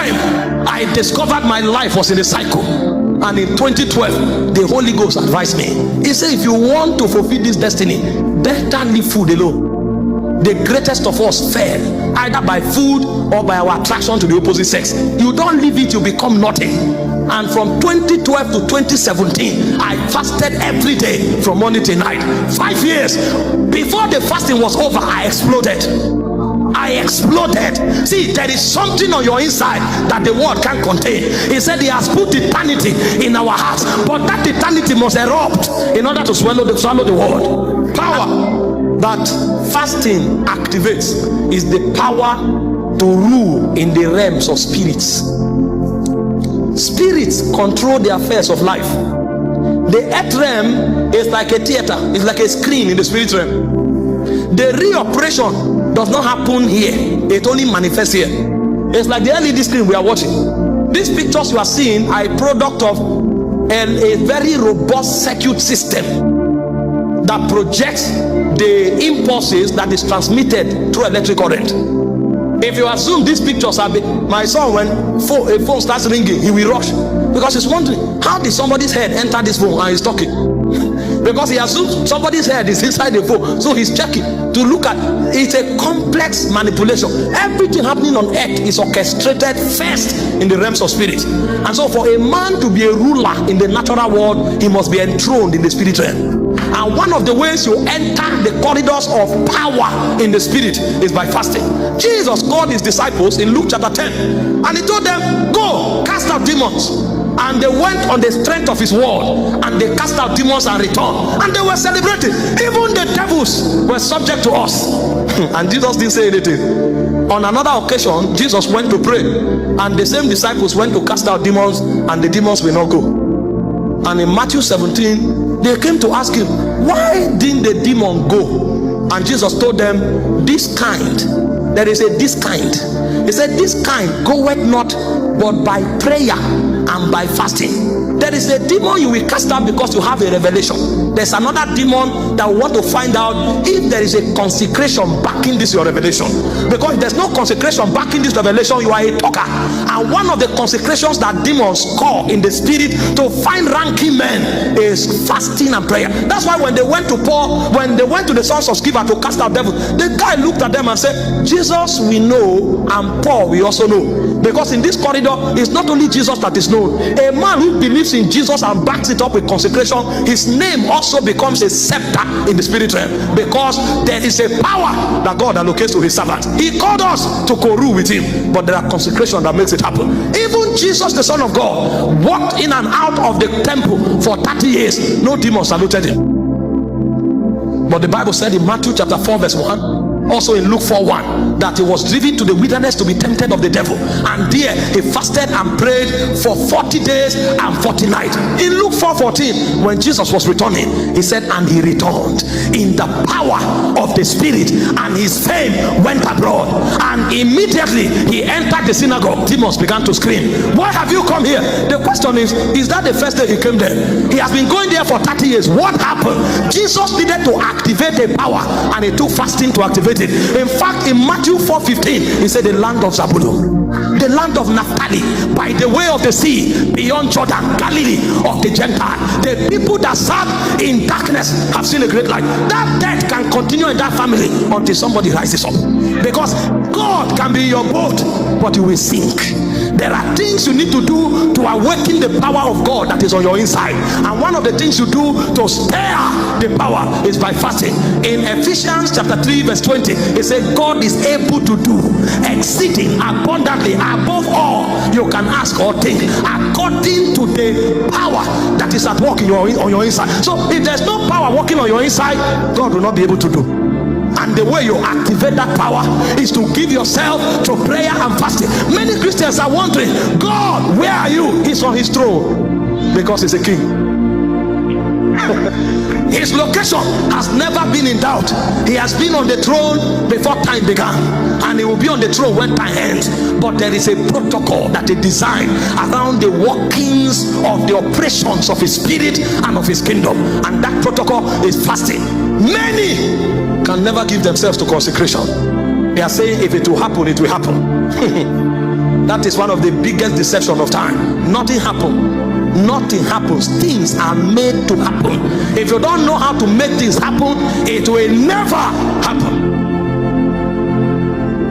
time I discovered my life was in a cycle. And in 2012, the Holy Ghost advised me. He said, if you want to fulfill this destiny, better leave food alone. The greatest of us fell either by food or by our attraction to the opposite sex. You don't leave it, you become nothing. And from 2012 to 2017, I fasted every day from morning till night. 5 years. Before the fasting was over, I exploded. See, there is something on your inside that the world can't contain. He said he has put eternity in our hearts, but that eternity must erupt in order to swallow the world. Power that fasting activates is the power to rule in the realms of spirits. Spirits control the affairs of life. The earth realm is like a theater, it's like a screen in the spirit realm. The reoperation does not happen here, it only manifests here. It's like the LED screen we are watching. These pictures you are seeing are a product of a very robust circuit system that projects the impulses that is transmitted through electric current. If you assume these pictures are my son, when a phone starts ringing, he will rush because he's wondering, how did somebody's head enter this phone and he's talking? Because he assumes somebody's head is inside the phone, so he's checking to look at. It's a complex manipulation. Everything happening on earth is orchestrated first in the realms of spirit. And so for a man to be a ruler in the natural world, he must be enthroned in the spirit realm. And one of the ways you enter the corridors of power in the spirit is by fasting. Jesus called his disciples in Luke chapter 10, and he told them, go cast out demons. And they went on the strength of his word, and they cast out demons and returned, and they were celebrating. Even the devils were subject to us. And Jesus didn't say anything. On another occasion, Jesus went to pray, and the same disciples went to cast out demons, and the demons will not go. And in Matthew 17, they came to ask him, why didn't the demon go? And Jesus told them, this kind, there is a this kind. He said, this kind goeth not but by prayer and by fasting. There is a demon you will cast out because you have a revelation. There's another demon that want to find out if there is a consecration backing this your revelation. Because if there's no consecration backing this revelation, you are a talker. And one of the consecrations that demons call in the spirit to find ranking men is fasting and prayer. That's why when they went to Paul, when they went to the sons of Sceva to cast out devils, the guy looked at them and said, Jesus we know, and Paul we also know. Because in this corridor, it's not only Jesus that is known. A man who believes in Jesus and backs it up with consecration, his name also becomes a scepter in the spirit realm, because there is a power that God allocates to his servants. He called us to co-rule with him, but there are consecration that makes it happen. Even Jesus the Son of God walked in and out of the temple for 30 years. No demon saluted him. But the Bible said in Matthew chapter 4 verse 1, also in Luke 4:1, that he was driven to the wilderness to be tempted of the devil, and there he fasted and prayed for 40 days and 40 nights. In Luke 4:14, when Jesus was returning, he said, and he returned in the power of the spirit, and his fame went abroad, and immediately he entered the synagogue. Demons began to scream, why have you come here? The question is that the first day he came there? He has been going there for 30 years. What happened? Jesus needed to activate a power, and it took fasting to activate it. In fact, in Matthew 4:15, he said, the land of Zabulon, the land of Naphtali, by the way of the sea, beyond Jordan, Galilee of the Gentile. The people that sat in darkness have seen a great light. That death can continue in that family until somebody rises up, because God can be your boat, but you will sink. There are things you need to do to awaken the power of God that is on your inside, and one of the things you do to stir the power is by fasting. In Ephesians chapter 3 verse 20, it says God is able to do exceeding abundantly above all you can ask or think, according to the power that is at work on your inside. So if there's no power working on your inside, God will not be able to do. And the way you activate that power is to give yourself to prayer and fasting. Many Christians are wondering, God, where are you? He's on his throne because he's a king. His location has never been in doubt. He has been on the throne before time began, and he will be on the throne when time ends. But there is a protocol that is designed around the workings of the operations of his spirit and of his kingdom, and that protocol is fasting. Many can never give themselves to consecration. They are saying if it will happen, it will happen. That is one of the biggest deception of time. Nothing happens. Nothing happens. Things are made to happen. If you don't know how to make things happen, it will never happen.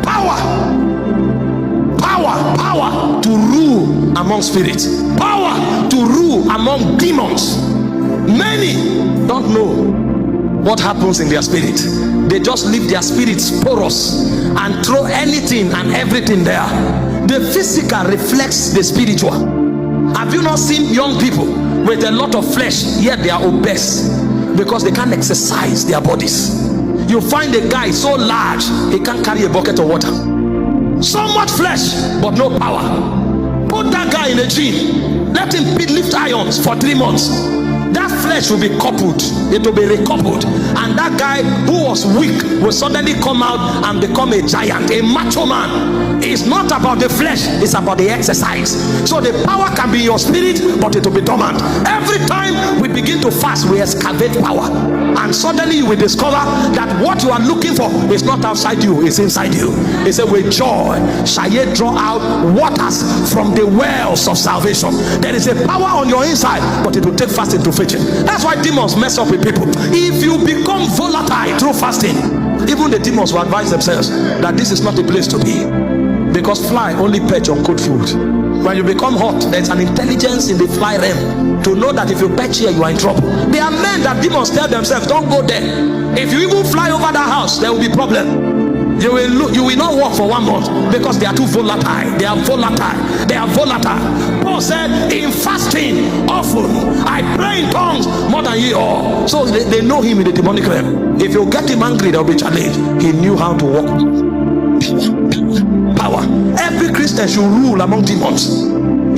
Power to rule among spirits. Power to rule among demons. Many don't know what happens in their spirit. They just leave their spirits porous and throw anything and everything there. The physical reflects the spiritual. Have you not seen young people with a lot of flesh, yet they are obese because they can't exercise their bodies? You find a guy so large he can't carry a bucket of water. So much flesh but no power. Put that guy in a gym, let him lift irons for 3 months. That flesh will be coupled, it will be recoupled, and that guy who was weak will suddenly come out and become a giant, a macho man. It's not about the flesh, it's about the exercise. So the power can be in your spirit, but it will be dormant. Every time we begin to fast, we excavate power, and suddenly you will discover that what you are looking for is not outside you, it's inside you. He said, with joy shall ye draw out waters from the wells of salvation. There is a power on your inside, but it will take fasting to fetch it. That's why demons mess up with people. If you become volatile through fasting, even the demons will advise themselves that this is not a place to be, because fly only perch on cold food. When you become hot, there's an intelligence in the fly realm to know that if you perch here, you are in trouble. There are men that demons tell themselves, don't go there. If you even fly over that house, there will be problem. You will not walk for 1 month because they are too volatile. They are volatile. Paul said, in fasting often I pray in tongues more than ye all. So they know him in the demonic realm. If you get him angry, there will be challenge. He knew how to walk. Power. Every Christian should rule among demons.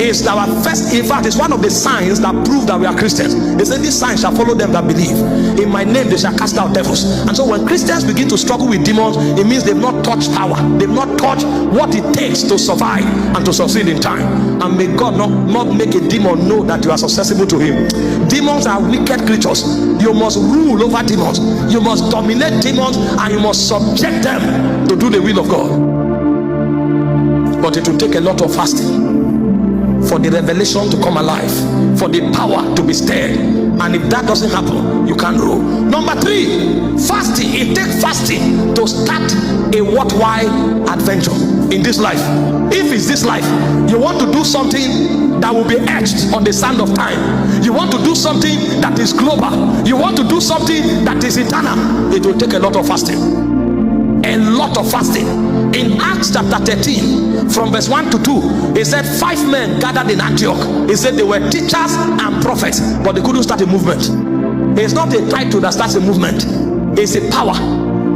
It's our first, in fact, it's one of the signs that prove that we are Christians. They say these signs shall follow them that believe. In my name they shall cast out devils. And so when Christians begin to struggle with demons, it means they've not touched power. They've not touched what it takes to survive and to succeed in time. And may God not make a demon know that you are susceptible to him. Demons are wicked creatures. You must rule over demons. You must dominate demons, and you must subject them to do the will of God. But it will take a lot of fasting for the revelation to come alive, for the power to be stirred. And if that doesn't happen, you can't rule. Number 3, fasting. It takes fasting to start a worthwhile adventure in this life. If it's this life, you want to do something that will be etched on the sand of time. You want to do something that is global. You want to do something that is eternal. It will take a lot of fasting. A lot of fasting. In Acts chapter 13, from verse 1 to 2, it said 5 men gathered in Antioch. It said they were teachers and prophets, but they couldn't start a movement. It's not a title that starts a movement, it's a power.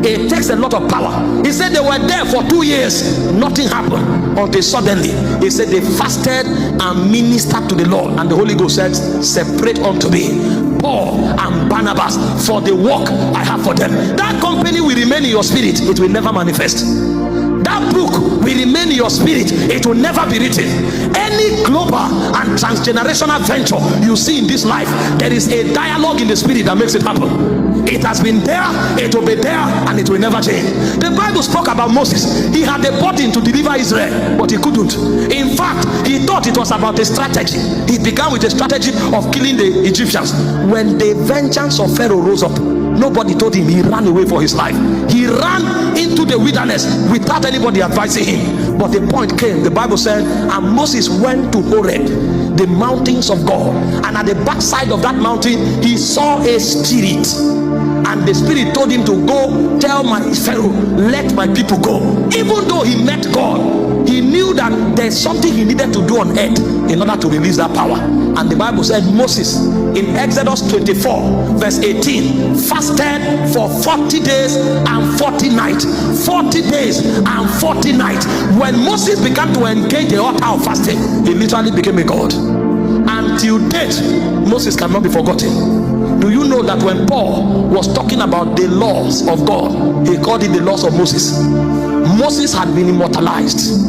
It takes a lot of power. He said they were there for 2 years, nothing happened until suddenly he said they fasted and ministered to the Lord, and the Holy Ghost said, separate unto me Paul and Barnabas for the work I have for them. That company will remain in your spirit, it will never manifest. That book will remain in your spirit, it will never be written. Any global and transgenerational venture you see in this life, there is a dialogue in the spirit that makes it happen. It has been there, it will be there, and it will never change. The Bible spoke about Moses. He had a burden to deliver Israel, but he couldn't. In fact, he thought it was about a strategy. He began with a strategy of killing the Egyptians. When the vengeance of Pharaoh rose up, nobody told him. He ran away for his life. He ran into the wilderness without anybody advising him. But the point came, the Bible said, and Moses went to Horeb, the mountains of God, and at the backside of that mountain he saw a spirit, and the spirit told him to go tell my Pharaoh, let my people go. Even though he met God, he knew that there's something he needed to do on earth in order to release that power. And the Bible said Moses in Exodus 24 verse 18 fasted for 40 days and 40 nights. 40 days and 40 nights. When Moses began to engage the altar of fasting, he literally became a god. Until date, Moses cannot be forgotten. Do you know that when Paul was talking about the laws of God, he called it the laws of Moses? Moses had been immortalized.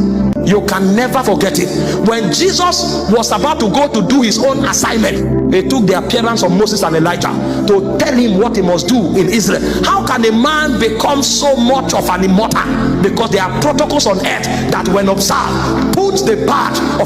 You can never forget it. When Jesus was about to go to do his own assignment, he took the appearance of Moses and Elijah to tell him what he must do in Israel. How can a man become so much of an immortal? Because there are protocols on earth that, when observed, put the badge of